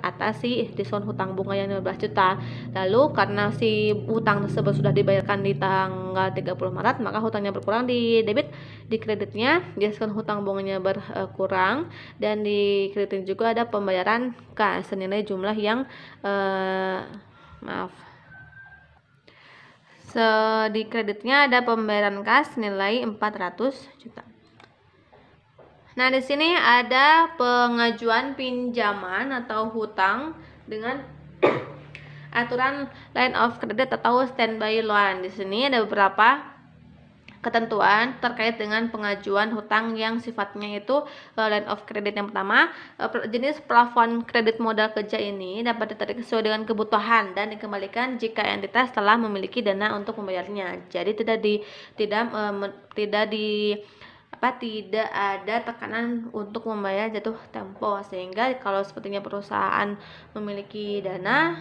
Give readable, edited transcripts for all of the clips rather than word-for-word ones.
atas si diskon hutang bunga yang 15 juta. Lalu karena si hutang tersebut sudah dibayarkan di tanggal 30 Maret, maka hutangnya berkurang di debit, di kreditnya diskon hutang bunganya berkurang, dan di kreditin juga ada pembayaran kas senilai jumlah yang di kreditnya ada pembayaran kas nilai 400 juta. Nah, di sini ada pengajuan pinjaman atau hutang dengan aturan line of credit atau standby loan. Di sini ada beberapa ketentuan terkait dengan pengajuan hutang yang sifatnya itu line of credit. Yang pertama, jenis plafon kredit modal kerja ini dapat ditarik sesuai dengan kebutuhan dan dikembalikan jika entitas telah memiliki dana untuk membayarnya. Jadi tidak ada tekanan untuk membayar jatuh tempo, sehingga kalau sepertinya perusahaan memiliki dana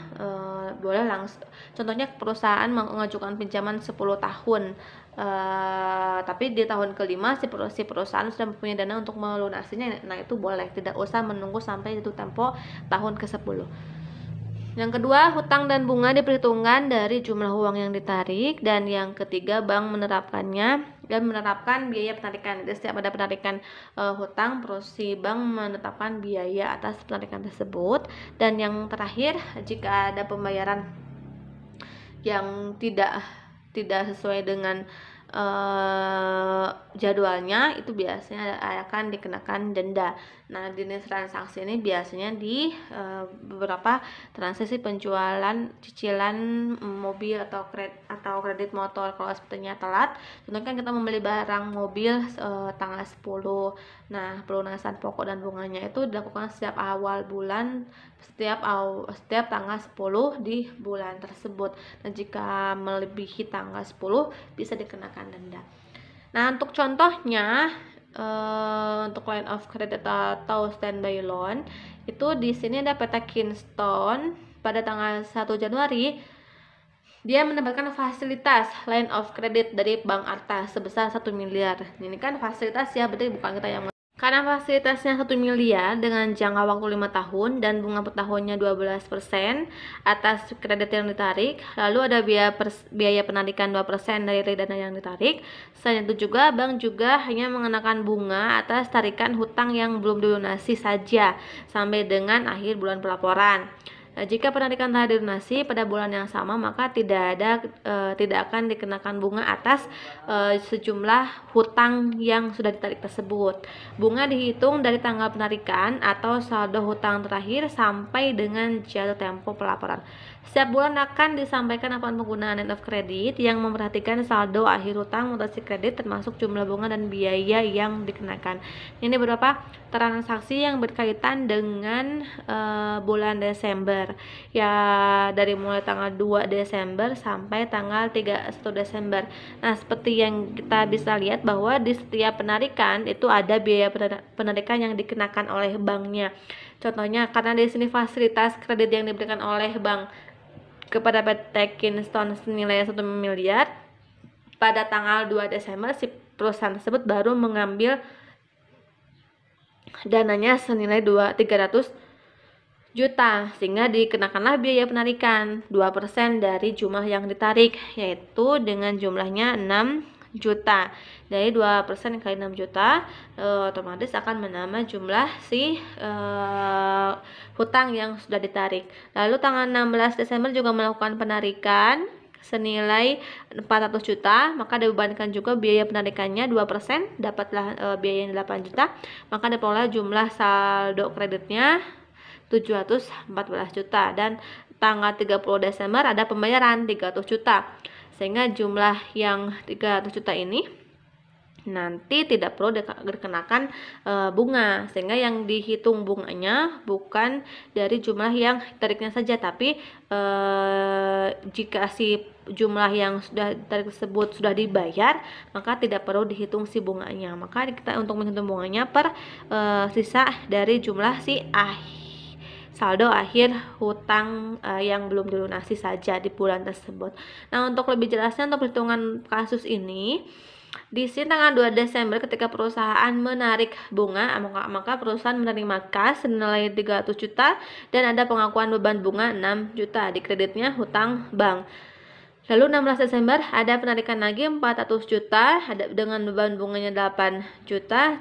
boleh langsung, contohnya perusahaan mengajukan pinjaman 10 tahun, tapi di tahun kelima si perusahaan sudah mempunyai dana untuk melunasinya, nah itu boleh, tidak usah menunggu sampai jatuh tempo tahun ke-10. Yang kedua, hutang dan bunga diperhitungkan dari jumlah uang yang ditarik. Dan yang ketiga, bank menerapkannya dan menerapkan biaya penarikan. Jadi setiap ada penarikan hutang, si bank menetapkan biaya atas penarikan tersebut. Dan yang terakhir, jika ada pembayaran yang tidak sesuai dengan jadwalnya, itu biasanya akan dikenakan denda. Nah, jenis transaksi ini biasanya di beberapa transaksi penjualan cicilan mobil atau kredit motor. Kalau sepertinya telat, contohnya kan kita membeli barang mobil tanggal 10. Nah, pelunasan pokok dan bunganya itu dilakukan setiap awal bulan, setiap tanggal 10 di bulan tersebut. Dan jika melebihi tanggal 10 bisa dikenakan denda. Nah, untuk contohnya untuk line of credit atau standby loan itu di sini ada PT Kingston pada tanggal 1 Januari dia mendapatkan fasilitas line of credit dari Bank Arta sebesar 1 miliar. Ini kan fasilitas ya, berarti bukan kita yang karena fasilitasnya 1 miliar dengan jangka waktu 5 tahun dan bunga per tahunnya 12% atas kredit yang ditarik. Lalu ada biaya penarikan 2% dari dana yang ditarik. Selain itu juga bank juga hanya mengenakan bunga atas tarikan hutang yang belum dilunasi saja sampai dengan akhir bulan pelaporan. Jika penarikan telah dilunasi pada bulan yang sama, maka tidak akan dikenakan bunga atas sejumlah hutang yang sudah ditarik tersebut. Bunga dihitung dari tanggal penarikan atau saldo hutang terakhir sampai dengan jatuh tempo pelaporan. Setiap bulan akan disampaikan laporan penggunaan line of credit yang memperhatikan saldo akhir hutang mutasi kredit termasuk jumlah bunga dan biaya yang dikenakan. Ini beberapa transaksi yang berkaitan dengan bulan Desember. Ya, dari mulai tanggal 2 Desember sampai tanggal 31 Desember. Nah, seperti yang kita bisa lihat bahwa di setiap penarikan itu ada biaya penarikan yang dikenakan oleh banknya. Contohnya karena di sini fasilitas kredit yang diberikan oleh bank kepada PT Kingston senilai 1 miliar, pada tanggal 2 Desember si perusahaan tersebut baru mengambil dananya senilai 300 juta, sehingga dikenakanlah biaya penarikan 2% dari jumlah yang ditarik, yaitu dengan jumlahnya 6 juta. Dari 2% kali 6 juta otomatis akan menambah jumlah si hutang yang sudah ditarik. Lalu tanggal 16 Desember juga melakukan penarikan senilai 400 juta, maka dibebankan juga biaya penarikannya 2%, dapatlah biaya yang 8 juta, maka diperoleh jumlah saldo kreditnya 714 juta, dan tanggal 30 Desember ada pembayaran 300 juta, sehingga jumlah yang 300 juta ini nanti tidak perlu dikenakan bunga, sehingga yang dihitung bunganya bukan dari jumlah yang tariknya saja, tapi jika si jumlah yang sudah tarik tersebut sudah dibayar, maka tidak perlu dihitung si bunganya. Maka kita untuk menghitung bunganya per sisa dari jumlah si saldo akhir hutang yang belum dilunasi saja di bulan tersebut. Nah, untuk lebih jelasnya untuk perhitungan kasus ini, Di sini tanggal 2 Desember ketika perusahaan menarik bunga, maka perusahaan menerima kas senilai 300 juta dan ada pengakuan beban bunga 6 juta di kreditnya hutang bank. Lalu 16 Desember ada penarikan lagi 400 juta ada dengan beban bunganya 8 juta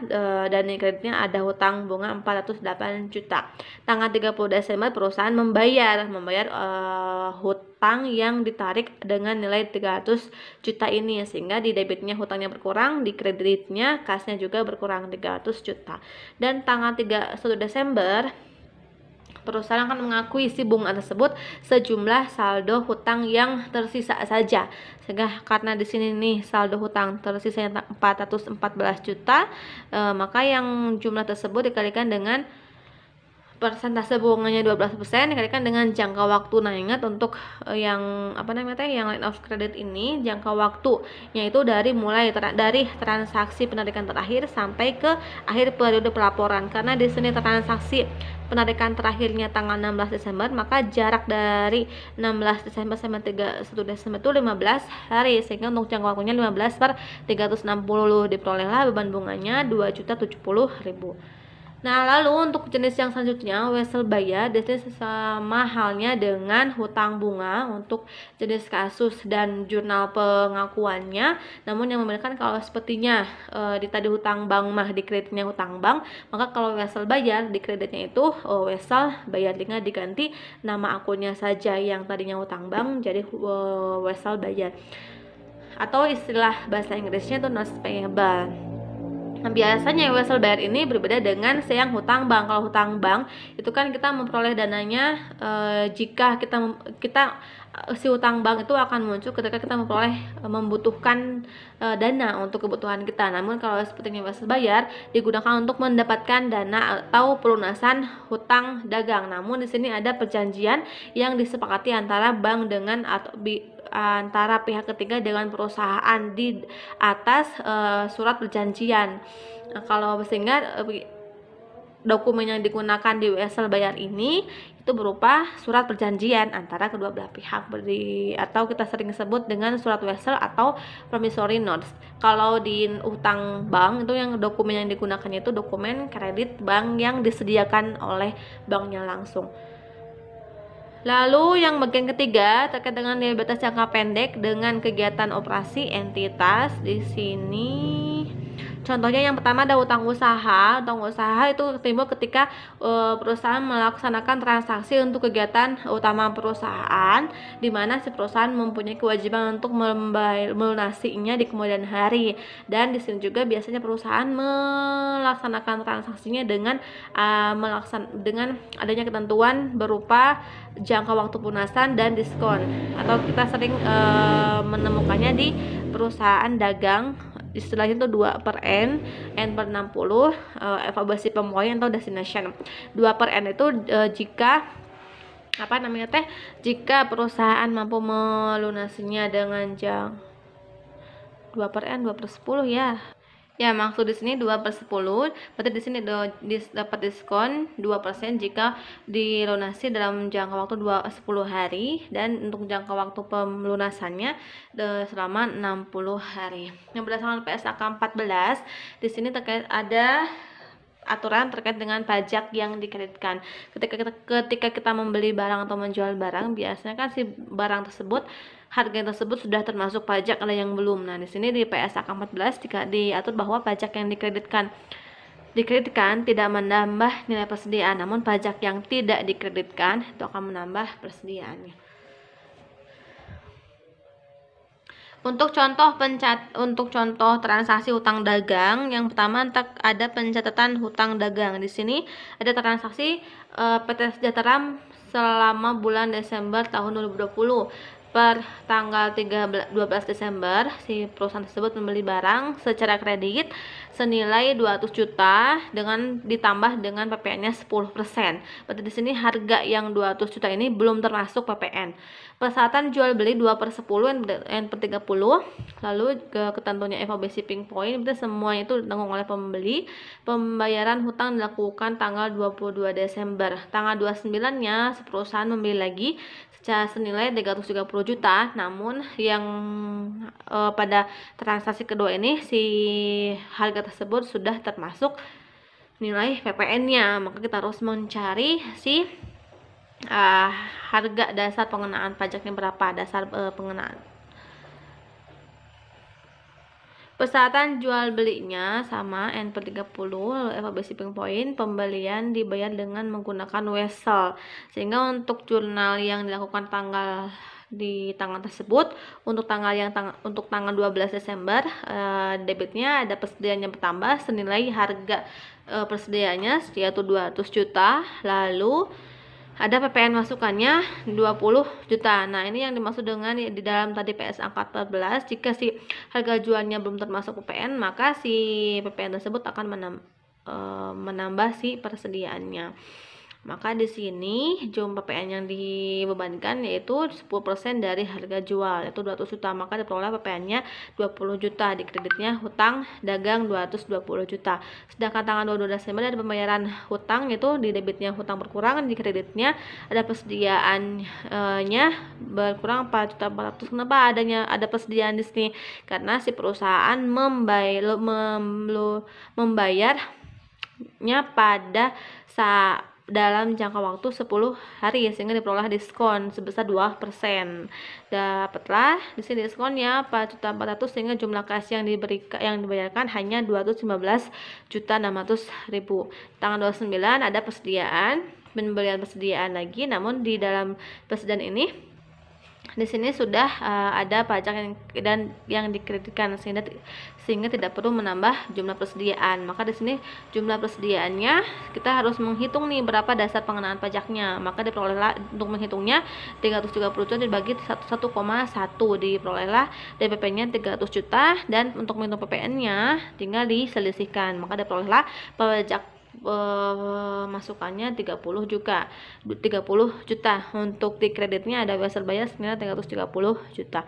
dan di kreditnya ada hutang bunga 408 juta. Tanggal 30 Desember perusahaan membayar hutang yang ditarik dengan nilai 300 juta ini, sehingga di debitnya hutangnya berkurang, di kreditnya kasnya juga berkurang 300 juta. Dan tanggal 31 Desember perusahaan akan mengakui isi bunga tersebut sejumlah saldo hutang yang tersisa saja. Sehingga karena di sini nih saldo hutang tersisa 414 juta, maka yang jumlah tersebut dikalikan dengan persentase bunganya 12% dikalikan dengan jangka waktu. Nah, ingat untuk yang yang line of credit ini jangka waktu yaitu dari transaksi penarikan terakhir sampai ke akhir periode pelaporan. Karena di sini transaksi penarikan terakhirnya tanggal 16 Desember, maka jarak dari 16 Desember sampai 31 Desember itu 15 hari, sehingga untuk jangka waktunya 15/360 diperolehlah beban bunganya 2.070.000. Nah, lalu untuk jenis yang selanjutnya wesel bayar, di sini sama halnya dengan hutang bunga untuk jenis kasus dan jurnal pengakuannya. Namun yang membedakan kalau sepertinya di tadi hutang bank mah di kreditnya hutang bank, maka kalau wesel bayar di kreditnya itu wesel bayar dengan diganti nama akunnya saja, yang tadinya hutang bank jadi wesel bayar. Atau istilah bahasa Inggrisnya itu notes payable. Nah, biasanya wesel bayar ini berbeda dengan yang hutang bank. Kalau hutang bank itu kan kita memperoleh dananya jika si hutang bank itu akan muncul ketika kita membutuhkan dana untuk kebutuhan kita. Namun kalau seperti wesel bayar digunakan untuk mendapatkan dana atau pelunasan hutang dagang. Namun di sini ada perjanjian yang disepakati antara bank dengan antara pihak ketiga dengan perusahaan di atas surat perjanjian. Nah, kalau sehingga dokumen yang digunakan di wesel bayar ini itu berupa surat perjanjian antara kedua belah pihak, atau kita sering sebut dengan surat wesel atau promissory notes. Kalau di utang bank itu yang dokumen yang digunakannya itu dokumen kredit bank yang disediakan oleh banknya langsung. Lalu yang bagian ketiga terkait dengan nilai batas jangka pendek dengan kegiatan operasi entitas. Di sini contohnya yang pertama ada utang usaha. Utang usaha itu timbul ketika perusahaan melaksanakan transaksi untuk kegiatan utama perusahaan, di mana si perusahaan mempunyai kewajiban untuk melunasinya di kemudian hari. Dan di sini juga biasanya perusahaan melaksanakan transaksinya dengan adanya ketentuan berupa jangka waktu pelunasan dan diskon, atau kita sering menemukannya di perusahaan dagang. Istilahnya itu 2/N, N/60, evaluasi pemohon atau destination. 2/N itu jika jika perusahaan mampu melunasinya dengan 2/N 2/10 ya. Ya, maksud di sini 2/10, berarti di sini dapat diskon 2% jika dilunasi dalam jangka waktu 10 hari, dan untuk jangka waktu pelunasannya selama 60 hari. Yang berdasarkan PSAK 14, di sini ada aturan terkait dengan pajak yang dikreditkan. Ketika kita membeli barang atau menjual barang, biasanya kan si barang tersebut harga tersebut sudah termasuk pajak, ada yang belum. Nah, di sini di PSAK 14 diatur bahwa pajak yang dikreditkan tidak menambah nilai persediaan, namun pajak yang tidak dikreditkan itu akan menambah persediaannya. Untuk contoh transaksi hutang dagang, yang pertama ada pencatatan hutang dagang. Di sini ada transaksi PT Sejahtera selama bulan Desember tahun 2020. Per tanggal 12 Desember si perusahaan tersebut membeli barang secara kredit senilai 200 juta dengan ditambah dengan PPN-nya 10%. Berarti di sini harga yang 200 juta ini belum termasuk PPN. Persyaratan jual beli 2/10 N/30. Lalu ketentuannya FOB shipping point, berarti semuanya itu ditanggung oleh pembeli. Pembayaran hutang dilakukan tanggal 22 Desember. Tanggal 29-nya perusahaan membeli lagi secara senilai 330 juta. Namun yang pada transaksi kedua ini si harga tersebut sudah termasuk nilai PPN-nya. Maka kita harus mencari si harga dasar pengenaan pajaknya berapa, dasar pengenaan. Persyaratan jual belinya sama N/30, lalu FOB shipping point, pembelian dibayar dengan menggunakan wesel. Sehingga untuk jurnal yang dilakukan di tanggal tersebut, untuk tanggal 12 Desember, debitnya ada persediaannya bertambah senilai harga persediaannya yaitu 200 juta, lalu ada PPN masukannya 20 juta. Nah, ini yang dimaksud dengan di dalam tadi PS angka 14, jika si harga jualnya belum termasuk PPN, maka si PPN tersebut akan menambah si persediaannya. Maka di sini jumlah PPN yang dibebankan yaitu 10% dari harga jual, yaitu 200 juta. Maka diperoleh PPN-nya 20 juta, di kreditnya hutang dagang 220 juta. Sedangkan tanggal 22 Desember ada pembayaran hutang, yaitu di debitnya hutang berkurang, di kreditnya ada persediaannya berkurang 4.400. Kenapa ada persediaan di sini? Karena si perusahaan membayarnya pada dalam jangka waktu 10 hari, sehingga diperoleh diskon sebesar 2%. Dapatlah di sini diskonnya 4.400.000, sehingga jumlah kas yang dibayarkan hanya 215.600.000. Tanggal 29 ada pembelian persediaan lagi, namun di dalam persediaan ini di sini sudah ada pajak yang dikreditkan, sehingga tidak perlu menambah jumlah persediaan. Maka di sini jumlah persediaannya kita harus menghitung nih berapa dasar pengenaan pajaknya. Maka diperolehlah, untuk menghitungnya 330 juta dibagi 1,1, diperolehlah DPP-nya 300 juta, dan untuk menghitung PPN-nya tinggal diselisihkan. Maka diperolehlah pajak masukannya 30 juta. Untuk di kreditnya ada wesel bayar senilai 330 juta.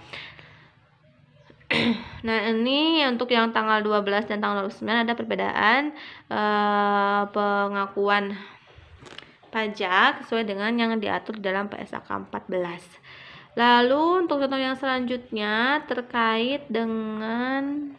Nah, ini untuk yang tanggal 12 dan tanggal 29 ada perbedaan pengakuan pajak sesuai dengan yang diatur dalam PSAK 14. Lalu untuk contoh yang selanjutnya terkait dengan